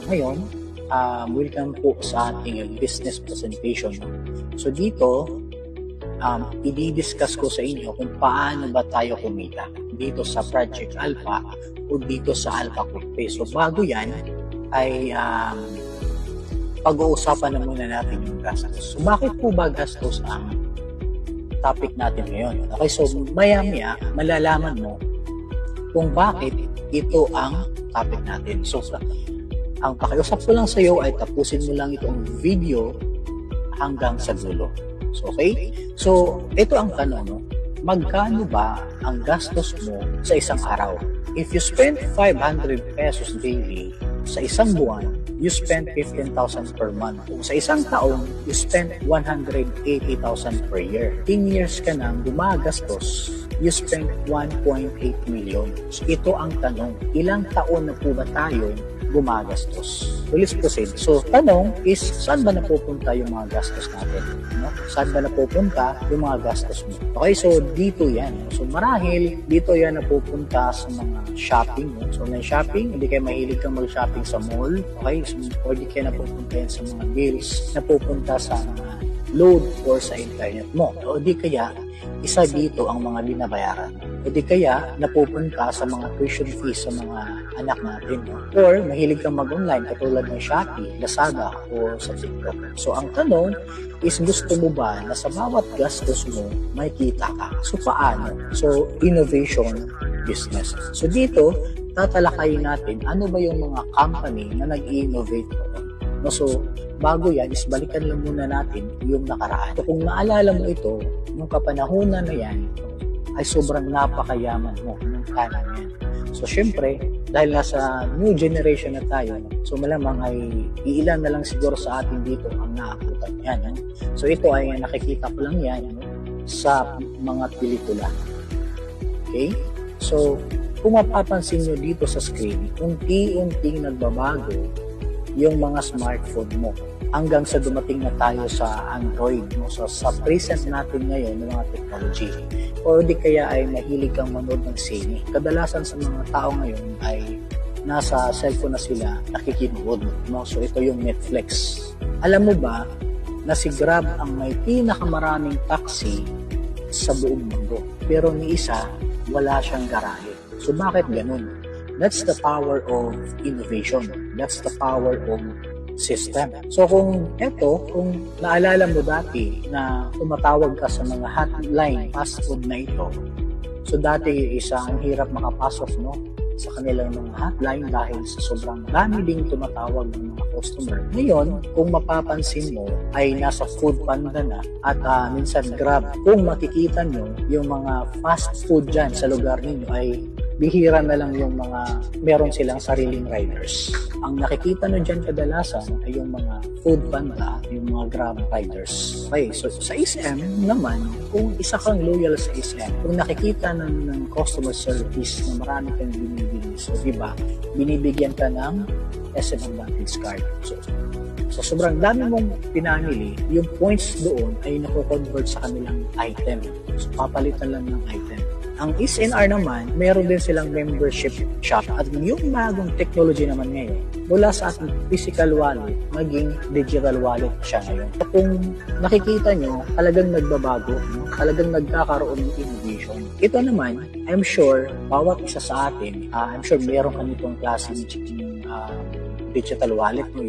ngayon, welcome po sa ating business presentation. So dito, i-discuss ko sa inyo kung paano ba tayo kumita dito sa Project Alpha o dito sa Alpha Quickpay. So bago yan, ay pag-uusapan na muna natin yung gastos. So bakit po ba gastos ang topic natin ngayon? Okay, so maya-maya malalaman mo kung bakit ito ang topic natin. So ang pakiusap ko lang sa iyo ay tapusin mo lang itong video hanggang sa dulo. So okay? So ito ang tanong, no? Magkano ba ang gastos mo sa isang araw? If you spend 500 pesos daily, sa isang buwan, you spend 15,000 per month. Kung sa isang taon, you spend 180,000 per year. 10 years ka nang gumagastos, you spend 1.8 million. So ito ang tanong, ilang taon na po ba tayo gumagastos? So let's proceed. So tanong is, saan ba napupunta yung mga gastos natin? No? Saan ba napupunta yung mga gastos mo? Okay, so dito yan. So marahil, dito yan napupunta sa mga shopping. No? So may shopping, hindi kayo mahilig kang mag-shopping sa mall. Okay, so or di kayo napupunta yan sa mga bills, napupunta sa mga load or sa internet mo. O di kaya, isa dito ang mga binabayaran. O di kaya, napupunta sa mga tuition fees sa mga anak natin. No? Or, mahilig kang mag-online katulad ng Shopee, Lazada, o sa TikTok. So, ang tanong is, gusto mo ba na sa bawat gastos mo, may kita ka? So, paano? So, innovation business. So, dito, tatalakayin natin ano ba yung mga company na nag-innovate noon. No, so, bago yan, is balikan lang muna natin yung nakaraan. So, kung maalala mo ito, nung kapanahunan na yan, ay sobrang napakayaman mo nung kanan yan. So, syempre, dahil nasa new generation na tayo, so malamang ay iilan na lang siguro sa atin dito ang naakutan yan. No? So, ito ay nakikita ko lang yan, no? Sa mga pelikula. Okay? So, kung mapapansin nyo dito sa screen, unti-unting nagbabago yung mga smartphone mo hanggang sa dumating na tayo sa Android, no? So, sa present natin ngayon ng mga technology. O di kaya ay mahilig kang manood ng sine. Kadalasan sa mga tao ngayon ay nasa cellphone na sila nakikinood. No? So ito yung Netflix. Alam mo ba na si Grab ang may pinakamaraming taxi sa buong mundo? Pero ni isa, wala siyang garahe. So bakit ganun? That's the power of innovation. That's the power of system. So kung naalala mo dati na tumatawag ka sa mga hotline fast food na ito, so dati ang hirap makapasok, no, sa kanilang mga hotline dahil sa sobrang dami ding tumatawag ng mga customer. Ngayon, kung mapapansin mo, ay nasa Food Panda na at minsan Grab. Kung makikita nyo, yung mga fast food dyan sa lugar ninyo ay bihira na lang yung mga meron silang sariling riders. Ang nakikita nyo dyan kadalasan ay yung mga Food Panda, yung mga Grab riders. Okay, so sa SM naman, kung isa kang loyal sa SM, kung nakikita ng customer service na marami kang binibili, so diba, binibigyan ka ng SM Advantage card. So sobrang dami mong pinamili, yung points doon ay nako-convert sa kanilang item. So papalitan lang ng item. Ang SNR naman, meron din silang membership shop. At yung bagong technology naman ngayon, mula sa ating physical wallet, maging digital wallet siya ngayon. Kung nakikita nyo, talagang nagbabago, no? Talagang nagkakaroon ng innovation. Ito naman, I'm sure, bawat isa sa atin, I'm sure meron kanitong klaseng digital wallet, no?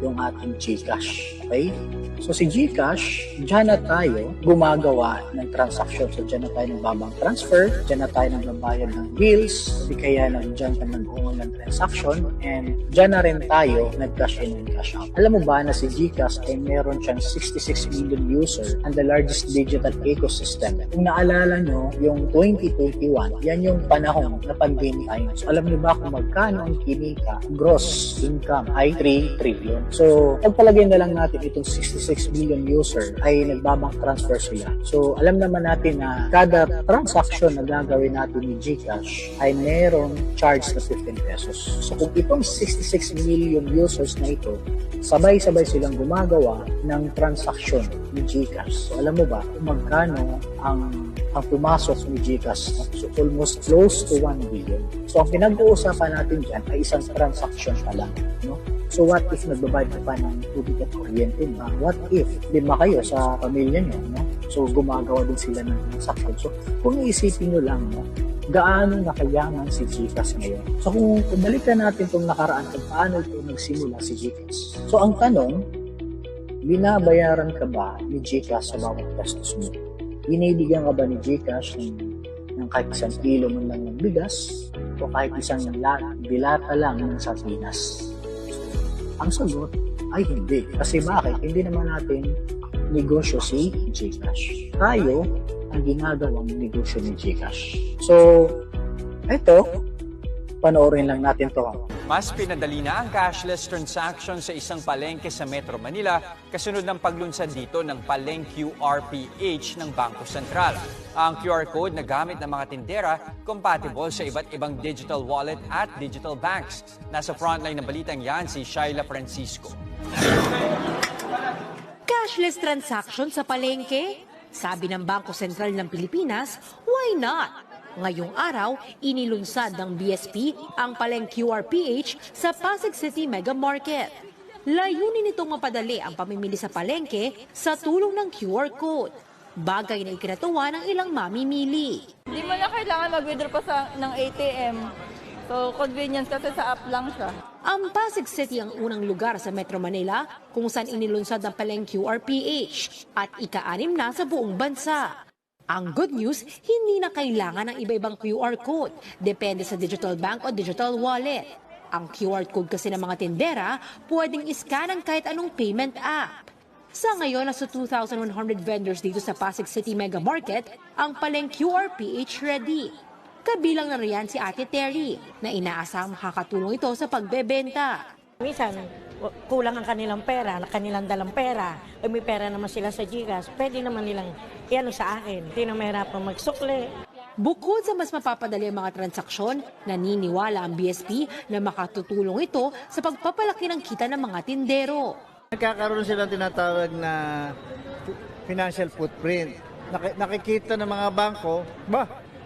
Yung ating GCash. Okay? So si GCash, dyan na tayo gumagawa ng transaction. So dyan na tayo nagbabang transfer, dyan na tayo nagbabayad ng bills, di kaya dyan ka nag-ungon ng transaction, and dyan na rin tayo nag-cash in and cash out. Alam mo ba na si GCash ay meron siyang 66 million user and the largest digital ecosystem. Kung naalala nyo, yung 2021, yan yung panahon na pandemic time. So alam niyo ba kung magkano ang kinita, gross income ay 3 trillion. So pagpalagay na lang natin itong 66 million user ay nagbabank transfer sila. So, alam naman natin na kada transaction na gagawin natin ni GCash ay merong charge na 15 pesos. So, kung itong 66 million users na ito, sabay-sabay silang gumagawa ng transaction ni GCash. So alam mo ba kung magkano ang pumasok ni GCash? So almost close to 1 billion. So ang pinag-uusapan natin dyan ay isang transaction pa lang. No? So what if nagbabayad ka pa ng tubig at kuryente? What if 5 kayo sa pamilya nyo? No? So gumagawa din sila ng transaction. So kung iisipin nyo lang, no? Gaano nakayaman si GCash ngayon? So kung balikan natin itong nakaraan kung paano ito nagsimula si GCash. So ang tanong, binabayaran ka ba ni GCash sa bawat gastos mo? Binibigyan ka ba ni GCash ng kahit 1 kilo man lang ng bigas o kahit isang bilata lang ng sardinas? Ang sagot ay hindi. Kasi bakit? Hindi naman natin negosyo si GCash. Tayo ang ginagawang negosyo ni GCash. So, ito, panoorin lang natin to. Mas pinadali na ang cashless transaction sa isang palengke sa Metro Manila kasunod ng paglunsad dito ng Paleng QRPH ng Bangko Sentral. Ang QR code na gamit ng mga tindera compatible sa iba't ibang digital wallet at digital banks. Nasa frontline ng balitang yan si Shaila Francisco. Cashless transaction sa palengke? Sabi ng Bangko Sentral ng Pilipinas, why not? Ngayong araw, inilunsad ng BSP ang Paleng QRPH sa Pasig City Mega Market. Layunin nitong mapadali ang pamimili sa palengke sa tulong ng QR code. Bagay na ikinatuwa ng ilang mamimili. Hindi mo na kailangan mag-withdraw pa ng ATM. So, convenience kasi sa app lang siya. Ang Pasig City ang unang lugar sa Metro Manila kung saan inilunsad ng Paleng QRPH at ika-6 na sa buong bansa. Ang good news, hindi na kailangan ng iba-ibang QR code. Depende sa digital bank o digital wallet. Ang QR code kasi ng mga tindera, pwedeng iscan ang kahit anong payment app. Sa ngayon, nasa 2,100 vendors dito sa Pasig City Mega Market, ang Paleng QRPH ready. Kabilang na riyan si Ate Terry, na inaasang makakatulong ito sa pagbebenta. Minsan, kulang ang kanilang pera, kanilang dalang pera, o may pera naman sila sa GCash, pwede naman nilang iano sa akin. Hindi na mahirapan magsukli. Bukod sa mas mapapadali ang mga transaksyon, naniniwala ang BSP na makatutulong ito sa pagpapalaki ng kita ng mga tindero. Nagkakaroon silang tinatawag na financial footprint. Nakikita ng mga bangko,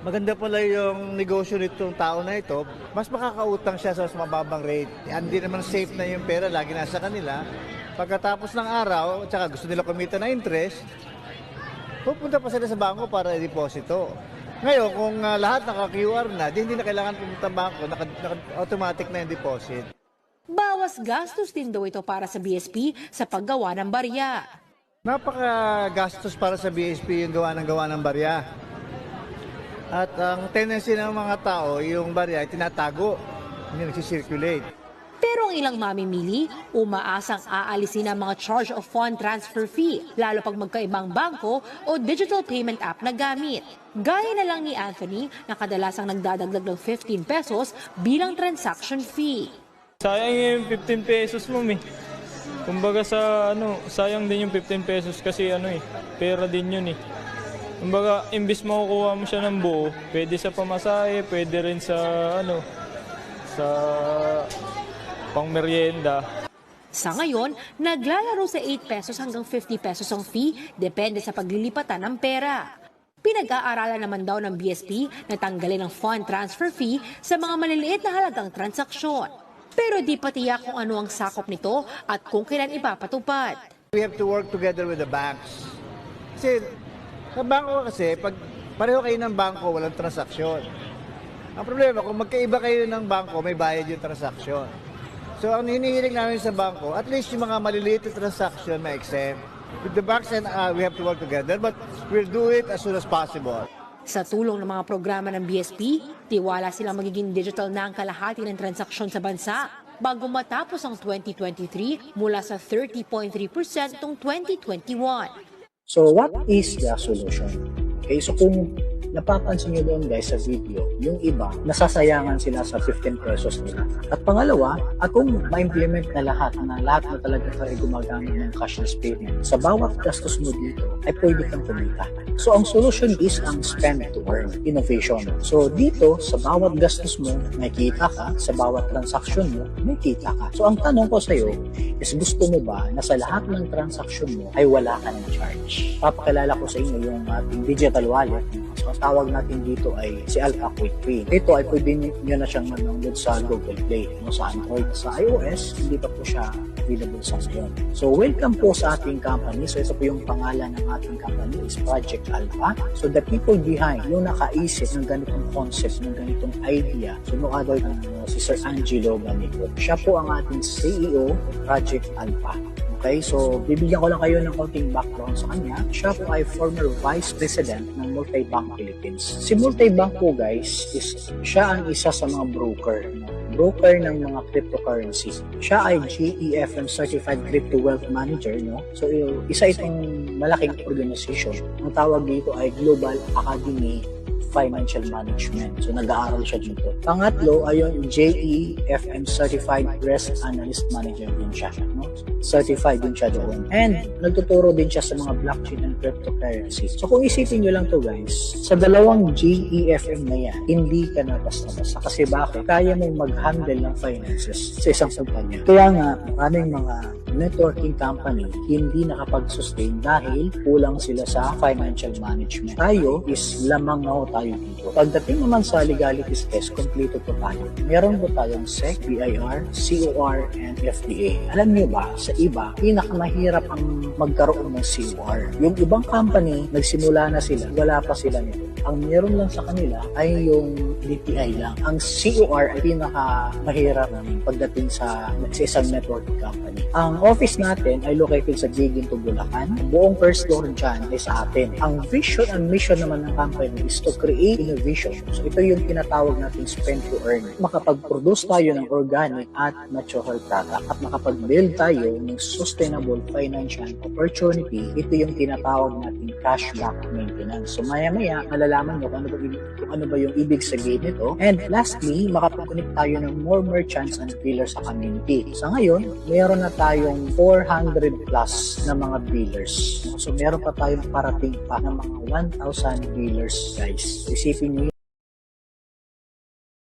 maganda pala yung negosyo nitong tao na ito, mas makakautang siya sa mas mababang rate. Hindi naman safe na yung pera, lagi nasa kanila. Pagkatapos ng araw, at saka gusto nila kumita na interest, pupunta pa sila sa bangko para i-deposito. Ngayon, kung lahat naka-QR na, hindi na kailangan pumunta sa bangko, automatic na yung deposit. Bawas gastos din daw ito para sa BSP sa paggawa ng barya. Napaka-gastos para sa BSP yung gawa ng barya. At ang tendency ng mga tao, yung barya ay tinatago, hindi nagsisirculate. Pero ang ilang mamimili, umaasang aalisin ang mga charge of fund transfer fee, lalo pag magkaibang bangko o digital payment app na gamit. Gaya na lang ni Anthony na kadalasang nagdadagdag ng 15 pesos bilang transaction fee. Sayang yung 15 pesos mo, Kumbaga sayang din yung 15 pesos kasi pera din yun . Kumbaga, imbis makukuha mo siya ng buo, pwede sa pamasahe, pwede rin sa sa pangmeryenda. Sa ngayon, naglalaro sa 8 pesos hanggang 50 pesos ang fee, depende sa paglilipatan ng pera. Pinag-aaralan naman daw ng BSP na tanggalin ang fund transfer fee sa mga maliliit na halagang transaksyon. Pero di pa tiyak kung ano ang sakop nito at kung kailan ipapatupad. We have to work together with the banks. Kasi sa bangko kasi, pag pareho kayo ng bangko, walang transaksyon. Ang problema, kung magkaiba kayo ng bangko, may bayad yung transaksyon. So, ang hinihiling namin sa bangko, at least yung mga maliliit na transaksyon may exempt. With the banks, and we have to work together, but we'll do it as soon as possible. Sa tulong ng mga programa ng BSP, tiwala silang magiging digital na ang kalahati ng transaksyon sa bansa bago matapos ang 2023 mula sa 30.3% noong 2021. So what is the solution? Okay, so kung napapansin nyo doon guys sa video, yung iba, nasasayangan sila sa 15 pesos nila. At pangalawa, at kung ma-implement na lahat na talaga tayo gumagamit ng cashless payment, sa bawat gastos mo dito, ay pwede kang kumita. So, ang solution is ang spend to earn, innovation. So, dito, sa bawat gastos mo, may kita ka. Sa bawat transaction mo, may kita ka. So, ang tanong ko sa'yo is, gusto mo ba na sa lahat ng transaction mo ay wala ka ng charge? Papakilala ko sa inyo yung ating digital wallet. So, ang tawag natin dito ay si Alpha Quick Pay. Ito ay pwede nyo na siyang manood sa Google Play. Sa Android, sa iOS, hindi pa po siya available sa ngayon. So, welcome po sa ating company. So, ito po yung pangalan ng ating company is Project Alpha. So, the people behind, yung nakaisip ng ganitong concept, ng ganitong idea, so no other than si Sir Angelo Ganico. Siya po ang ating CEO of Project Alpha. Okay, so bibigyan ko lang kayo ng konting background sa kanya. Siya po ay former Vice President ng Multibank Philippines. Si Multibank po guys, siya ang isa sa mga broker ng mga cryptocurrency. Siya ay GEFM Certified Crypto Wealth Manager, no? So isa itong malaking organization. Ang tawag dito ay Global Academy Financial Management. So, nag-aaral siya dito. Pangatlo ay yung JEFM Certified Risk Analyst Manager din siya. No? Certified din siya doon. And, nagtuturo din siya sa mga blockchain and cryptocurrency. So, kung isipin nyo lang to guys, sa dalawang JEFM na yan, hindi ka na basta-basta. Kasi bakit? Kaya mong mag-handle ng finances sa isang kumpanya. Kaya nga, maraming mga networking company hindi nakapag-sustain dahil kulang sila sa financial management. Tayo is lamang na tayo dito. Pagdating naman sa legalities test, kompleto po tayo. Meron po tayong SEC, BIR, COR, and FDA. Alam niyo ba, sa iba, pinakamahirap ang magkaroon ng COR. Yung ibang company, nagsimula na sila, wala pa sila nito. Ang meron lang sa kanila ay yung DTI lang. Ang COR ay pinakamahirap pagdating sa isang networking company. Ang office natin ay located sa Jiginto, Bulacan. Ang buong first floor dyan ay sa atin. Ang vision and mission naman ng company is to create innovation. So ito yung tinatawag natin spend to earn. Makapag-produce tayo ng organic at natural product at makapag-build tayo ng sustainable financial opportunity. Ito yung tinatawag natin cashback maintenance. So maya-maya, malalaman mo kung ano ba yung ibig sabihin nito. And lastly, makapag-connect tayo ng more merchants and dealers sa community. Sa ngayon, meron na tayong 400 plus na mga dealers. So meron pa tayong parating pa ng mga 1,000 dealers guys. So, isipin nyo